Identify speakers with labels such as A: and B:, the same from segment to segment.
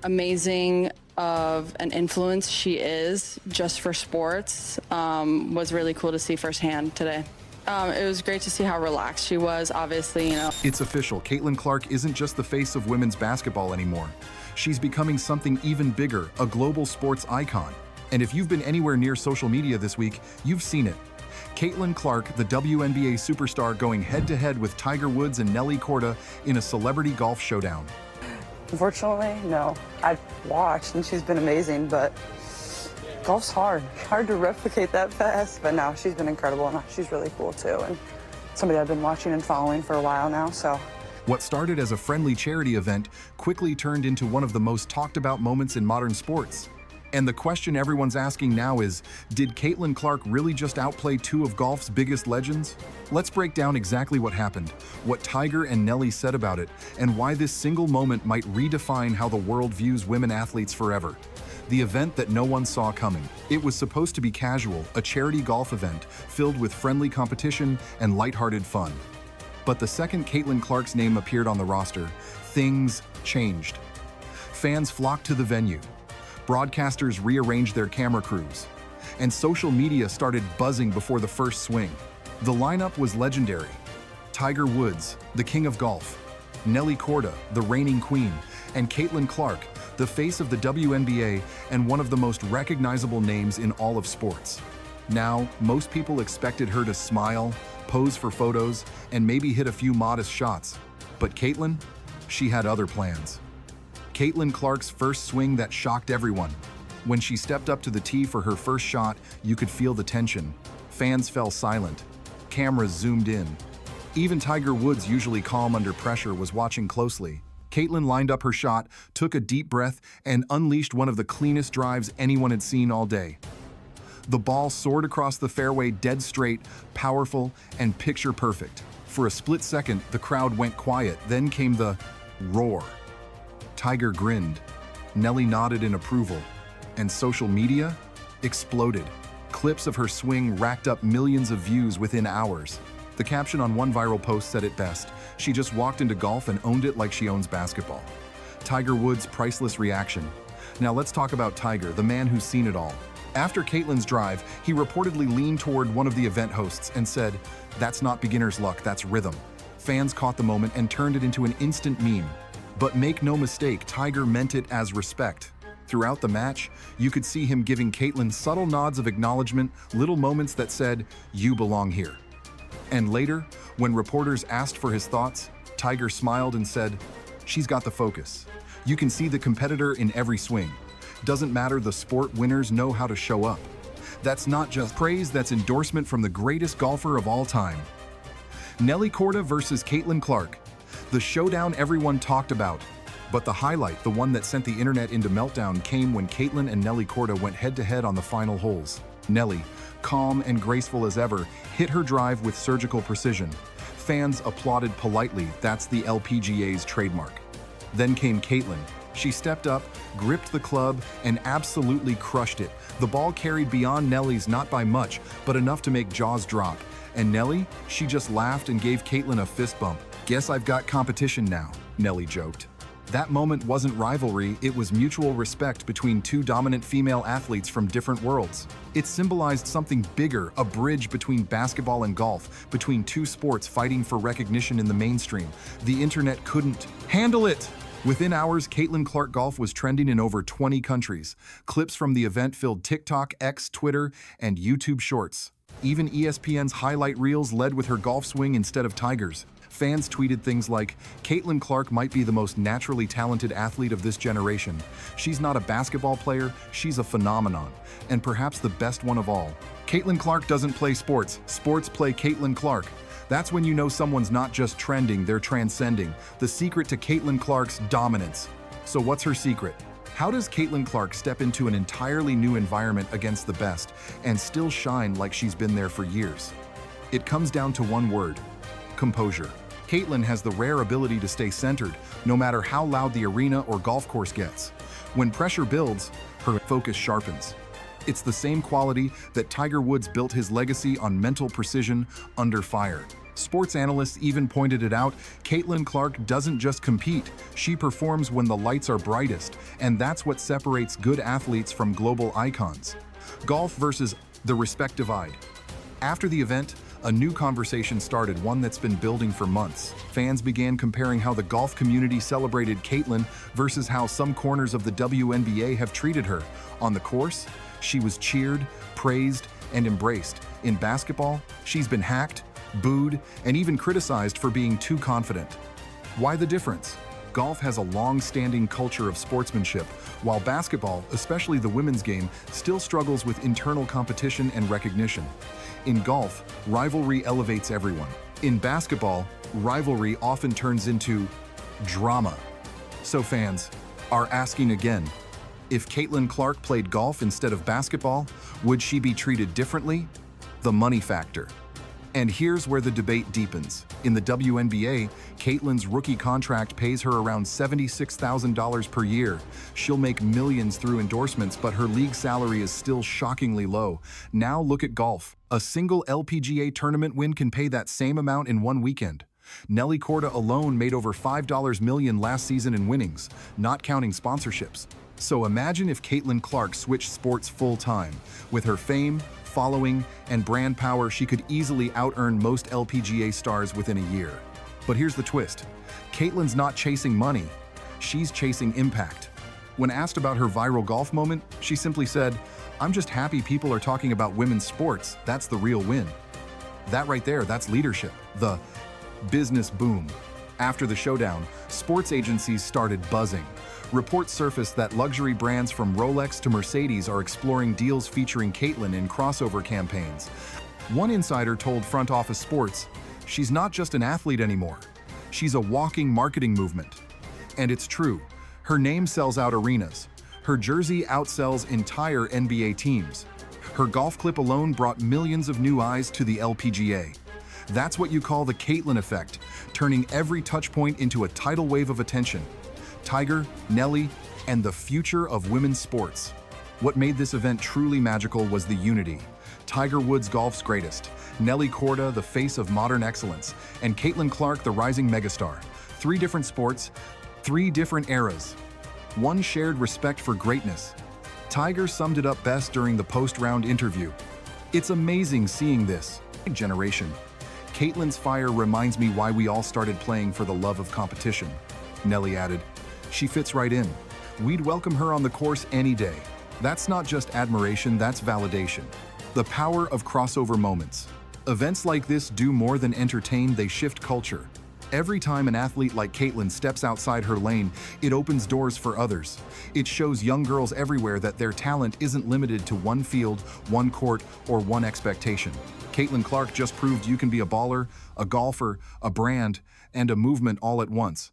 A: Amazing of an influence she is just for sports was really cool to see firsthand today. It was great to see how relaxed she was, obviously,
B: It's official. Caitlin Clark isn't just the face of women's basketball anymore. She's becoming something even bigger, a global sports icon. And if you've been anywhere near social media this week, you've seen it. Caitlin Clark, the WNBA superstar, going head-to-head with Tiger Woods and Nelly Korda in a celebrity golf showdown.
C: Unfortunately, no. I've watched and she's been amazing, but golf's hard. Hard to replicate that fast, but no, she's been incredible and she's really cool too. And somebody I've been watching and following for a while now, so.
B: What started as a friendly charity event quickly turned into one of the most talked about moments in modern sports. And the question everyone's asking now is, did Caitlin Clark really just outplay two of golf's biggest legends? Let's break down exactly what happened, what Tiger and Nelly said about it, and why this single moment might redefine how the world views women athletes forever. The event that no one saw coming. It was supposed to be casual, a charity golf event filled with friendly competition and lighthearted fun. But the second Caitlin Clark's name appeared on the roster, things changed. Fans flocked to the venue. Broadcasters rearranged their camera crews, and social media started buzzing before the first swing. The lineup was legendary. Tiger Woods, the king of golf, Nelly Korda, the reigning queen, and Caitlin Clark, the face of the WNBA and one of the most recognizable names in all of sports. Now, most people expected her to smile, pose for photos, and maybe hit a few modest shots. But Caitlin, she had other plans. Caitlin Clark's first swing that shocked everyone. When she stepped up to the tee for her first shot, you could feel the tension. Fans fell silent. Cameras zoomed in. Even Tiger Woods, usually calm under pressure, was watching closely. Caitlin lined up her shot, took a deep breath, and unleashed one of the cleanest drives anyone had seen all day. The ball soared across the fairway dead straight, powerful, and picture perfect. For a split second, the crowd went quiet, then came the roar. Tiger grinned, Nelly nodded in approval, and social media exploded. Clips of her swing racked up millions of views within hours. The caption on one viral post said it best: "She just walked into golf and owned it like she owns basketball." Tiger Woods' priceless reaction. Now let's talk about Tiger, the man who's seen it all. After Caitlin's drive, he reportedly leaned toward one of the event hosts and said, "That's not beginner's luck, that's rhythm." Fans caught the moment and turned it into an instant meme. But make no mistake, Tiger meant it as respect. Throughout the match, you could see him giving Caitlin subtle nods of acknowledgement, little moments that said, "You belong here." And later, when reporters asked for his thoughts, Tiger smiled and said, "She's got the focus. You can see the competitor in every swing. Doesn't matter the sport, winners know how to show up." That's not just praise, that's endorsement from the greatest golfer of all time. Nelly Korda versus Caitlin Clark. The showdown everyone talked about. But the highlight, the one that sent the internet into meltdown, came when Caitlin and Nelly Korda went head-to-head on the final holes. Nelly, calm and graceful as ever, hit her drive with surgical precision. Fans applauded politely, that's the LPGA's trademark. Then came Caitlin. She stepped up, gripped the club, and absolutely crushed it. The ball carried beyond Nelly's, not by much, but enough to make jaws drop. And Nelly, she just laughed and gave Caitlin a fist bump. "Guess I've got competition now," Nelly joked. That moment wasn't rivalry, it was mutual respect between two dominant female athletes from different worlds. It symbolized something bigger, a bridge between basketball and golf, between two sports fighting for recognition in the mainstream. The internet couldn't handle it. Within hours, Caitlin Clark golf was trending in over 20 countries. Clips from the event filled TikTok, X, Twitter, and YouTube Shorts. Even ESPN's highlight reels led with her golf swing instead of Tiger's. Fans tweeted things like, "Caitlin Clark might be the most naturally talented athlete of this generation. She's not a basketball player, she's a phenomenon. And perhaps the best one of all. Caitlin Clark doesn't play sports, sports play Caitlin Clark." That's when you know someone's not just trending, they're transcending. The secret to Caitlin Clark's dominance. So what's her secret? How does Caitlin Clark step into an entirely new environment against the best and still shine like she's been there for years? It comes down to one word: composure. Caitlin has the rare ability to stay centered, no matter how loud the arena or golf course gets. When pressure builds, her focus sharpens. It's the same quality that Tiger Woods built his legacy on: mental precision under fire. Sports analysts even pointed it out, Caitlin Clark doesn't just compete, she performs when the lights are brightest, and that's what separates good athletes from global icons. Golf versus the respect divide. After the event, a new conversation started, one that's been building for months. Fans began comparing how the golf community celebrated Caitlin versus how some corners of the WNBA have treated her. On the course, she was cheered, praised, and embraced. In basketball, she's been hacked, booed, and even criticized for being too confident. Why the difference? Golf has a long-standing culture of sportsmanship, while basketball, especially the women's game, still struggles with internal competition and recognition. In golf, rivalry elevates everyone. In basketball, rivalry often turns into drama. So fans are asking again, if Caitlin Clark played golf instead of basketball, would she be treated differently? The money factor. And here's where the debate deepens. In the WNBA, Caitlin's rookie contract pays her around $76,000 per year. She'll make millions through endorsements, but her league salary is still shockingly low. Now look at golf. A single LPGA tournament win can pay that same amount in one weekend. Nelly Korda alone made over $5 million last season in winnings, not counting sponsorships. So imagine if Caitlin Clark switched sports full-time. With her fame, following, and brand power, she could easily out-earn most LPGA stars within a year. But here's the twist. Caitlin's not chasing money. She's chasing impact. When asked about her viral golf moment, she simply said, "I'm just happy people are talking about women's sports. That's the real win." That right there, that's leadership. The business boom. After the showdown, sports agencies started buzzing. Reports surfaced that luxury brands from Rolex to Mercedes are exploring deals featuring Caitlin in crossover campaigns. One insider told Front Office Sports, "She's not just an athlete anymore. She's a walking marketing movement." And it's true. Her name sells out arenas. Her jersey outsells entire NBA teams. Her golf clip alone brought millions of new eyes to the LPGA. That's what you call the Caitlin effect, turning every touchpoint into a tidal wave of attention. Tiger, Nelly, and the future of women's sports. What made this event truly magical was the unity. Tiger Woods, golf's greatest, Nelly Korda, the face of modern excellence, and Caitlin Clark, the rising megastar. 3 different sports, 3 different eras. One shared respect for greatness. Tiger summed it up best during the post-round interview. "It's amazing seeing this generation. Caitlin's fire reminds me why we all started playing for the love of competition." Nelly added, "She fits right in. We'd welcome her on the course any day." That's not just admiration, that's validation. The power of crossover moments. Events like this do more than entertain, they shift culture. Every time an athlete like Caitlin steps outside her lane, it opens doors for others. It shows young girls everywhere that their talent isn't limited to one field, one court, or one expectation. Caitlin Clark just proved you can be a baller, a golfer, a brand, and a movement all at once.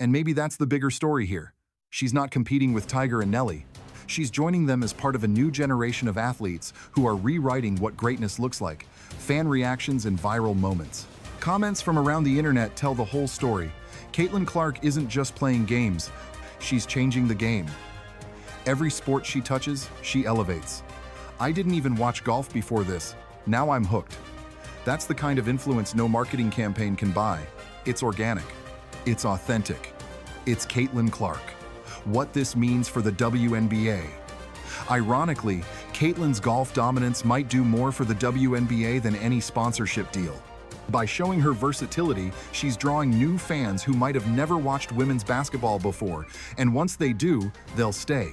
B: And maybe that's the bigger story here. She's not competing with Tiger and Nelly. She's joining them as part of a new generation of athletes who are rewriting what greatness looks like. Fan reactions and viral moments. Comments from around the internet tell the whole story. Caitlin Clark isn't just playing games, she's changing the game. Every sport she touches, she elevates. "I didn't even watch golf before this. Now I'm hooked." That's the kind of influence no marketing campaign can buy. It's organic. It's authentic. It's Caitlin Clark. What this means for the WNBA. Ironically, Caitlin's golf dominance might do more for the WNBA than any sponsorship deal. By showing her versatility, she's drawing new fans who might have never watched women's basketball before, and once they do, they'll stay.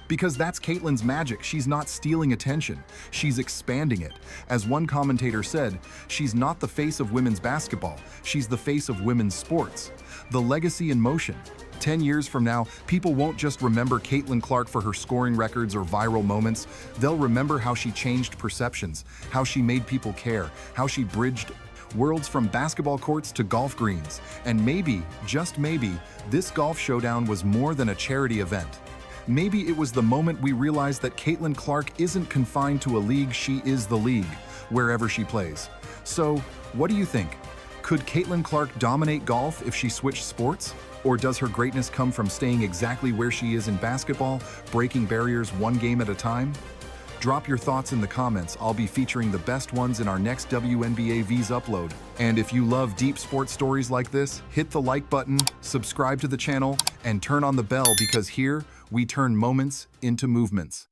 B: Because that's Caitlin's magic. She's not stealing attention, she's expanding it. As one commentator said, she's not the face of women's basketball, she's the face of women's sports. The legacy in motion. 10 years from now, people won't just remember Caitlin Clark for her scoring records or viral moments. They'll remember how she changed perceptions, how she made people care, how she bridged worlds from basketball courts to golf greens. And maybe, just maybe, this golf showdown was more than a charity event. Maybe it was the moment we realized that Caitlin Clark isn't confined to a league, she is the league, wherever she plays. So, what do you think? Could Caitlin Clark dominate golf if she switched sports? Or does her greatness come from staying exactly where she is in basketball, breaking barriers one game at a time? Drop your thoughts in the comments. I'll be featuring the best ones in our next WNBA V's upload. And if you love deep sports stories like this, hit the like button, subscribe to the channel, and turn on the bell because here we turn moments into movements.